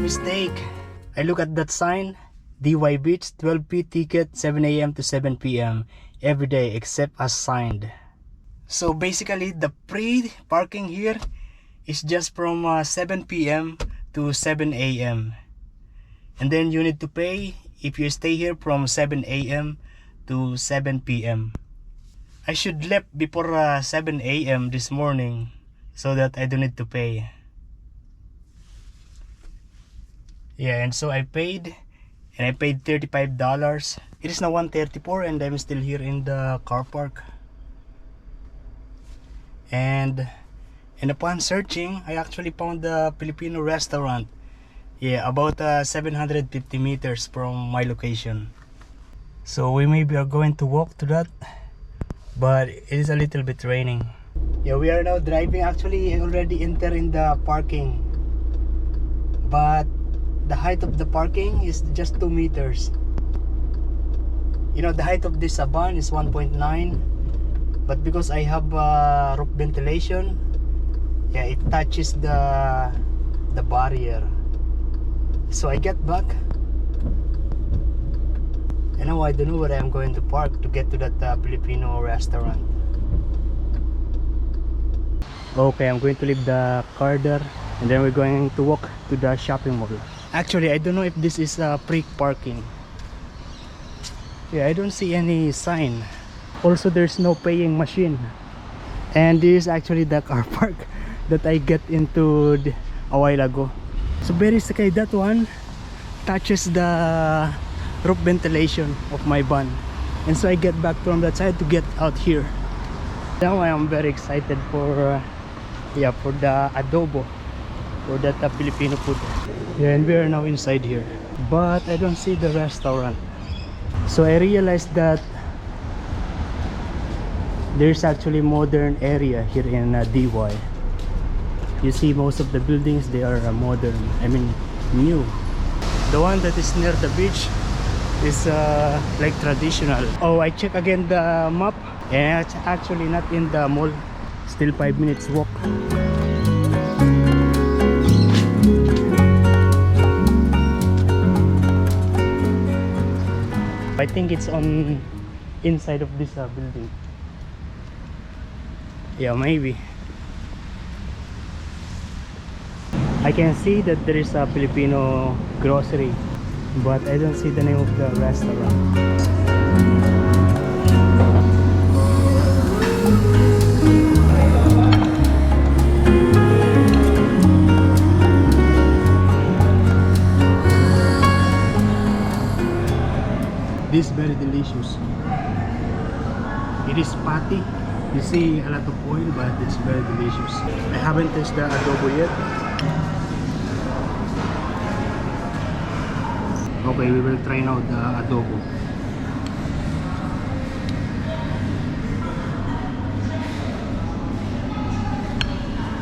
mistake. I look at that sign, DY Beach, 12p ticket, 7 a.m. to 7 p.m. every day except as signed. So basically the pre-parking here is just from 7 p.m. to 7 a.m. and then you need to pay if you stay here from 7 a.m. to 7 p.m. I should left before 7 a.m. this morning so that I don't need to pay. Yeah, and so I paid, and I paid $35. It is now 1:34 and I'm still here in the car park. And upon searching, I actually found the Filipino restaurant. Yeah, about 750 meters from my location. So we maybe are going to walk to that, but it is a little bit raining. Yeah, we are now driving. Actually, already enter in the parking, but the height of the parking is just 2 meters. You know, the height of this van is 1.9, but because I have roof ventilation, yeah, it touches the barrier. So I get back, and now I don't know where I'm going to park to get to that Filipino restaurant. Okay, I'm going to leave the car there, and then we're going to walk to the shopping mall. Actually, I don't know if this is free parking. Yeah, I don't see any sign. Also, there's no paying machine. And this is actually the car park that I get into a while ago. So basically that one touches the roof ventilation of my van. And so I get back from that side to get out here. Now I am very excited for for the adobo, for that Filipino food. Yeah, and we are now inside here, but I don't see the restaurant. So I realized that there's actually modern area here in DY. You see most of the buildings, they are modern, I mean new. The one that is near the beach is like traditional. Oh, I check again the map, and it's actually not in the mall. Still 5 minutes walk. I think it's on inside of this building. Yeah, maybe. I can see that there is a Filipino grocery, but I don't see the name of the restaurant. This is very delicious. It is patty. You see a lot of oil, but it's very delicious. I haven't tasted the adobo yet. Okay, we will try now the adobo.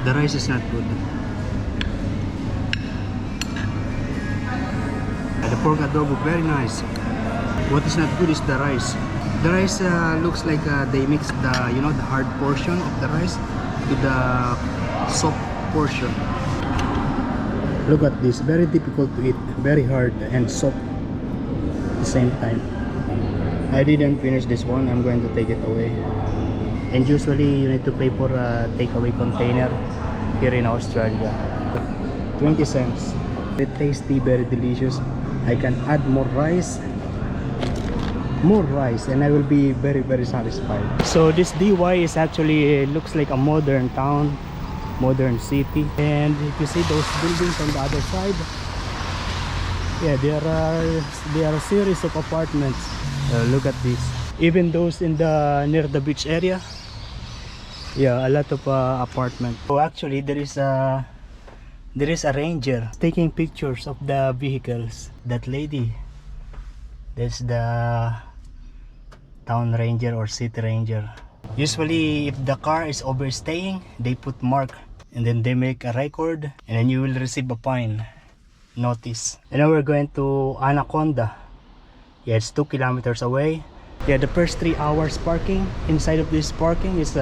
The rice is not good. The pork adobo, very nice. What is not good is the rice. The rice looks like they mix the the hard portion of the rice to the soft portion. Look at this, very difficult to eat, very hard and soft at the same time. I didn't finish this one, I'm going to take it away. And usually you need to pay for a takeaway container here in Australia. 20 cents. Very tasty, very delicious. I can add more rice, and I will be very satisfied. So this DY is actually looks like a modern town, modern city. And if you see those buildings on the other side, yeah, there are a series of apartments. Look at this. Even those in the near the beach area, yeah, a lot of apartments. So actually there is a ranger taking pictures of the vehicles. That lady, that's the town ranger or city ranger. Usually if the car is overstaying, they put mark and then they make a record, and then you will receive a fine notice. And now we're going to Anaconda. Yeah, it's 2 kilometers away. Yeah, the first 3 hours parking inside of this parking is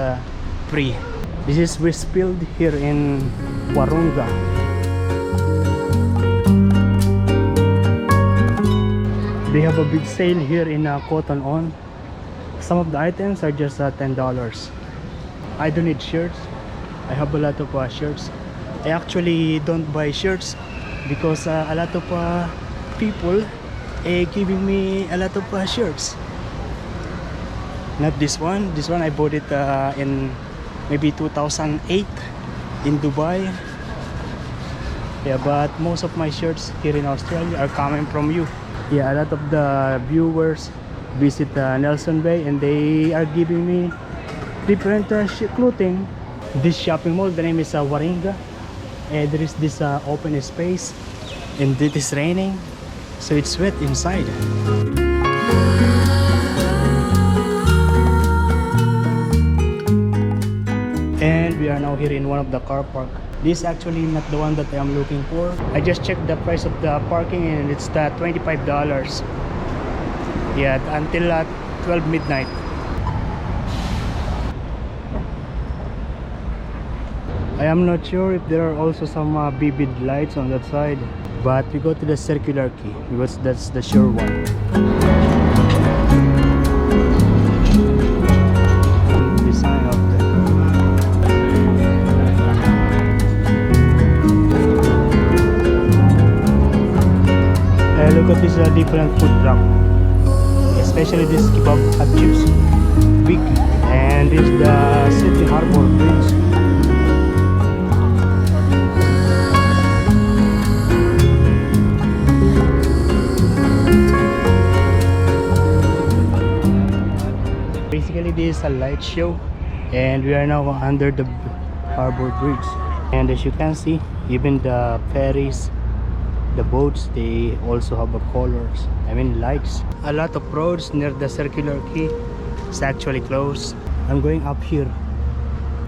free. This is Westfield here in Warunga. They have a big sale here in Cotton On. Some of the items are just $10. I don't need shirts. I have a lot of shirts. I actually don't buy shirts because a lot of people giving me a lot of shirts. Not this one. This one I bought it in maybe 2008 in Dubai. Yeah, but most of my shirts here in Australia are coming from you. Yeah, a lot of the viewers visit Nelson Bay and they are giving me different clothing. This shopping mall, the name is Warringah, and there is this open space and it is raining, so it's wet inside. And we are now here in one of the car park. This is actually not the one that I am looking for. I just checked the price of the parking and it's $25. Yeah, until 12 midnight. I am not sure if there are also some vivid lights on that side, but we go to the circular key because that's the sure one. Design of the look at this different food truck, especially this kebab chips, big, and this is the Sydney Harbour Bridge. Basically this is a light show and we are now under the Harbour Bridge, and as you can see, even the ferries, the boats, they also have colors, lights. A lot of roads near the circular quay is actually closed. I'm going up here.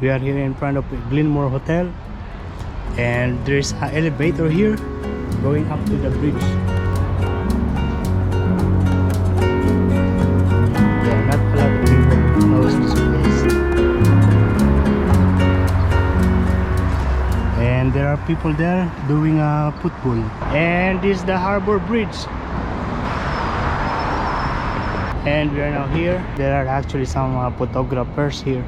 We are here in front of Glenmore Hotel and there's an elevator here going up to the bridge. Yeah, not a lot of people knows this place. And there are people there doing football. And this is the Harbour Bridge. And we are now here. There are actually some photographers here.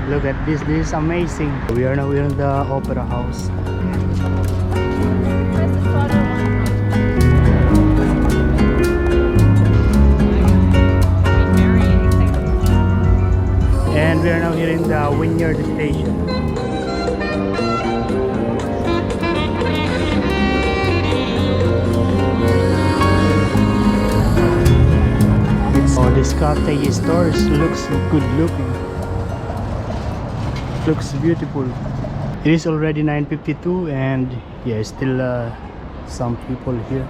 Look at this. This is amazing. We are now in the Opera House. And we are now here in the Wynyard Station. Oh, this cafe stores looks good looking. Looks beautiful. It is already 9:52 and yeah, still some people here.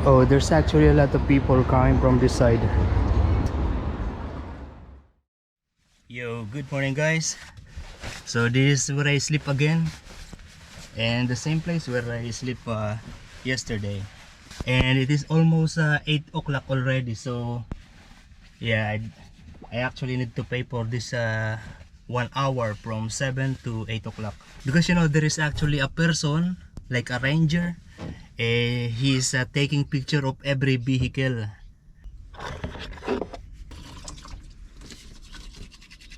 Oh, there's actually a lot of people coming from this side. Yo, good morning guys. So this is where I sleep again, and the same place where I sleep yesterday. And it is almost 8 o'clock already, so yeah, I actually need to pay for this 1 hour from 7 to 8 o'clock, because there is actually a person like a ranger. He's taking picture of every vehicle.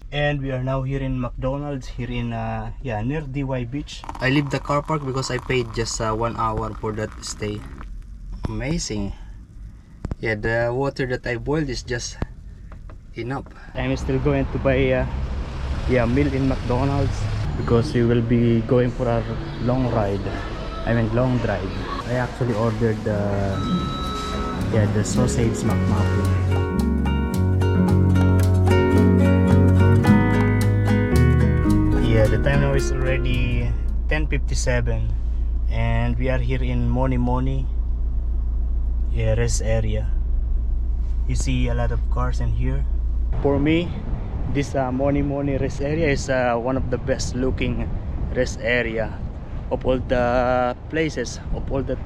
And we are now here in McDonald's here in near DY Beach. I leave the car park because I paid just 1 hour for that stay. Amazing. Yeah, the water that I boiled is just enough. I'm still going to buy a meal in McDonald's because we will be going for a long ride. Long drive. I actually ordered the sausage McMuffin. Yeah, the time now is already 10:57 and we are here in Moni rest area. You see a lot of cars in here. For me, this Moni rest area is one of the best looking rest area of all the places, of all the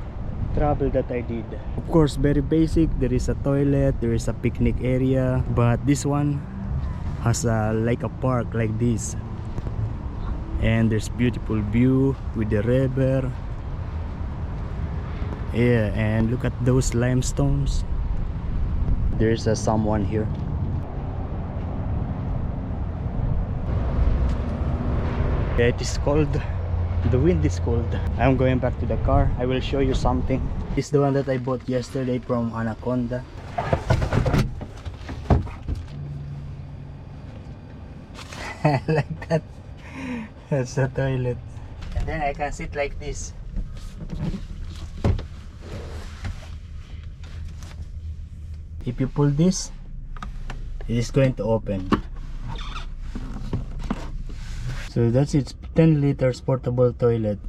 travel that I did. Of course, very basic. There is a toilet, there is a picnic area, but this one has like a park like this, and there's beautiful view with the river. Yeah, and look at those limestones. There's someone here. Yeah, it is cold. The wind is cold. I'm going back to the car. I will show you something. This is the one that I bought yesterday from Anaconda. Like that. That's the toilet. And then I can sit like this. If you pull this, it is going to open. So that's its 10 liters portable toilet.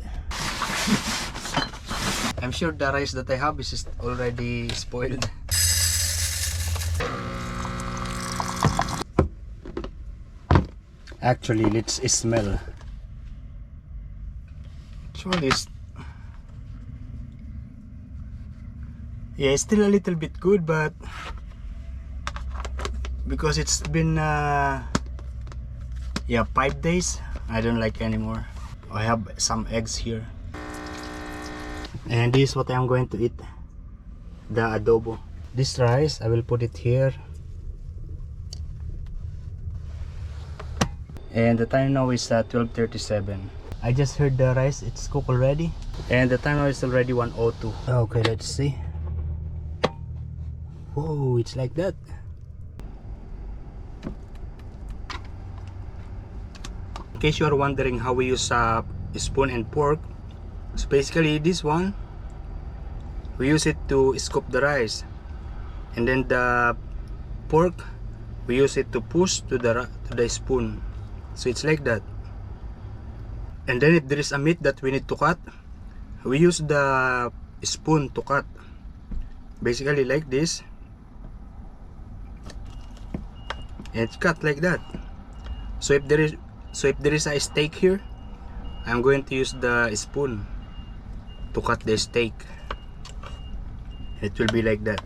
I'm sure the rice that I have is already spoiled. Actually, let's smell. Actually, yeah, it's still a little bit good, but because it's been 5 days, I don't like anymore. I have some eggs here, and this is what I'm going to eat, the adobo. This rice, I will put it here. And the time now is 12:37. I just heard the rice, it's cooked already, and the time now is already 1:02. Okay, let's see. Whoa, it's like that. In case you are wondering how we use a spoon and fork, so basically this one, we use it to scoop the rice, and then the fork, we use it to push to the spoon. So it's like that. And then if there is a meat that we need to cut, we use the spoon to cut. Basically like this. And it's cut like that. So if there is a steak here, I'm going to use the spoon to cut the steak. It will be like that.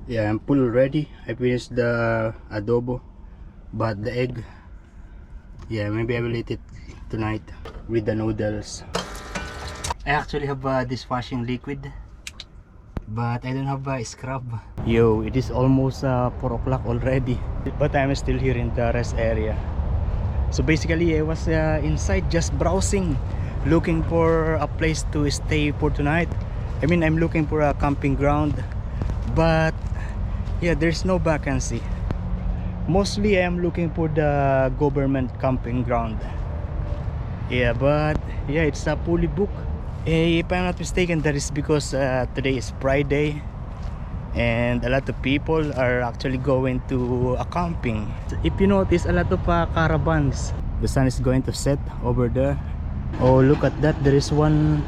Yeah, I'm full already. I finished the adobo, but the egg, yeah, maybe I will eat it tonight with the noodles. I actually have a dishwashing liquid, but I don't have a scrub. Yo, it is almost 4 o'clock already, but I'm still here in the rest area. So basically I was inside just browsing, looking for a place to stay for tonight. I mean, I'm looking for a camping ground, but yeah, there's no vacancy. Mostly I am looking for the government camping ground. Yeah, but yeah, it's fully booked. If I'm not mistaken, that is because today is Friday, and a lot of people are actually going to a camping. If you notice, a lot of caravans. The sun is going to set over there. Oh, look at that, there is one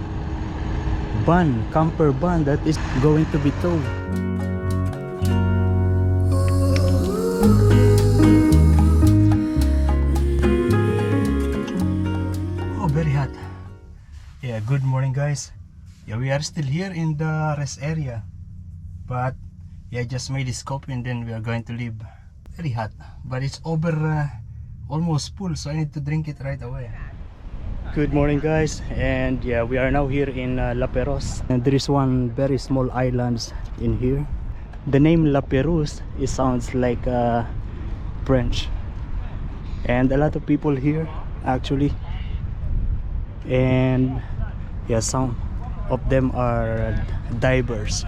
van, camper van, that is going to be towed. Oh, very hot. Yeah, good morning guys. Yeah, we are still here in the rest area, but yeah, I just made this coffee and then we are going to leave. Very hot, but it's over almost full, so I need to drink it right away. Good morning guys, and yeah, we are now here in La Perouse, and there is one very small island in here. The name La Perouse, it sounds like French, and a lot of people here actually, and yeah, some of them are divers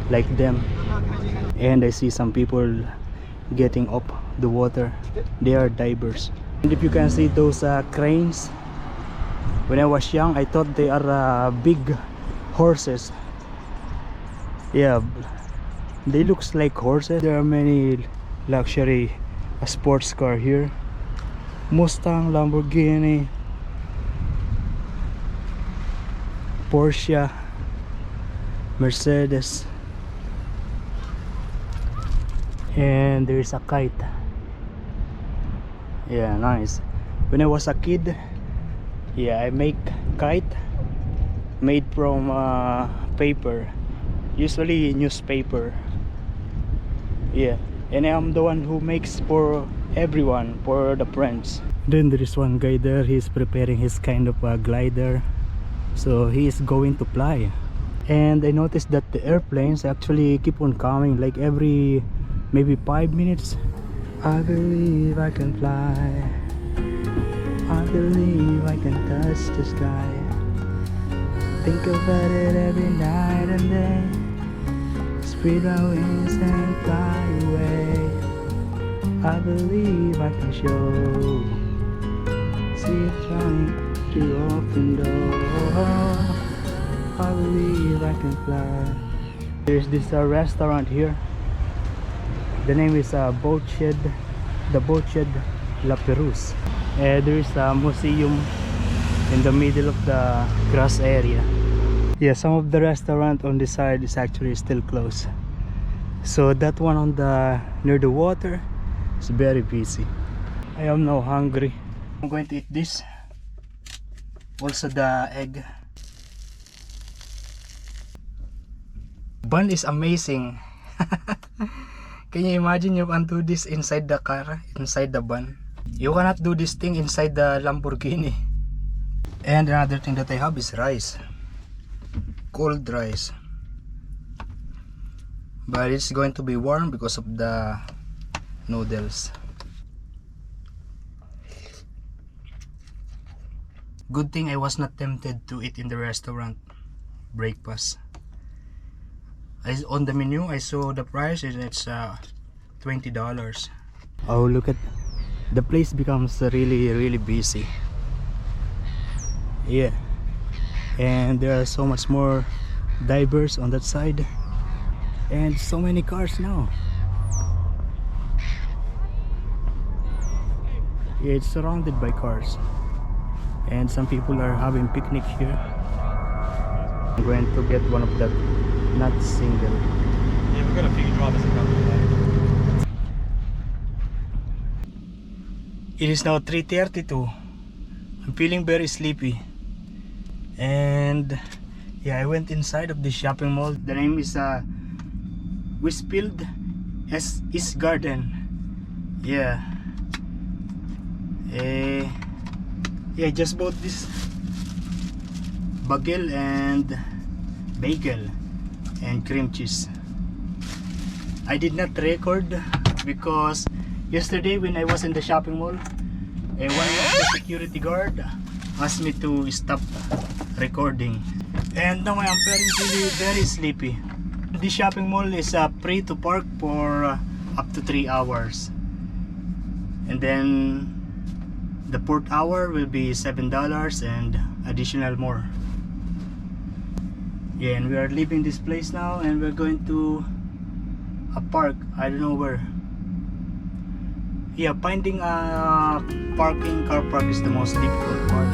like them, and I see some people getting up the water. They are divers. And if you can see those cranes, when I was young I thought they are big horses. Yeah, they looks like horses. There are many luxury sports car here. Mustang, Lamborghini, Porsche, Mercedes, and there is a kite. Yeah, nice. When I was a kid, yeah, I make kite made from paper, usually newspaper. Yeah, and I'm the one who makes for everyone, for the friends. Then there is one guy there, he's preparing his kind of a glider, so he is going to fly. And I noticed that the airplanes actually keep on coming, like every maybe 5 minutes. I believe I can fly, I believe I can touch the sky, think about it every night and day, spread my wings and fly away. I believe I can show, see it trying to open door. I believe I can fly. There's this restaurant here. The name is Boat Shed, the Boat Shed La Perouse. There is a museum in the middle of the grass area. Yeah, some of the restaurant on this side is actually still closed. So that one on the near the water is very busy. I am now hungry. I'm going to eat this. Also the egg. Bun is amazing. Can you imagine you can do this inside the car, inside the bun? You cannot do this thing inside the Lamborghini. And another thing that I have is rice. Cold rice. But it's going to be warm because of the noodles. Good thing I was not tempted to eat in the restaurant breakfast. On the menu I saw the price and it's $20. Oh, look at the place becomes really busy. Yeah, and there are so much more divers on that side and so many cars now. Yeah, it's surrounded by cars and some people are having picnic here. I'm going to get one of that, not single. Yeah, we've got a few drivers that come today. It is now 3:32. I'm feeling very sleepy. And yeah, I went inside of the shopping mall. The name is Westfield East Garden. Yeah. Yeah, I just bought this bagel and bagel and cream cheese. I did not record because yesterday when I was in the shopping mall, one of the security guard asked me to stop recording, and now I am very sleepy. This shopping mall is free to park for up to 3 hours, and then the port hour will be $7 and additional more. Yeah, and we are leaving this place now and we're going to a park. I don't know where. Yeah, finding a car park is the most difficult part.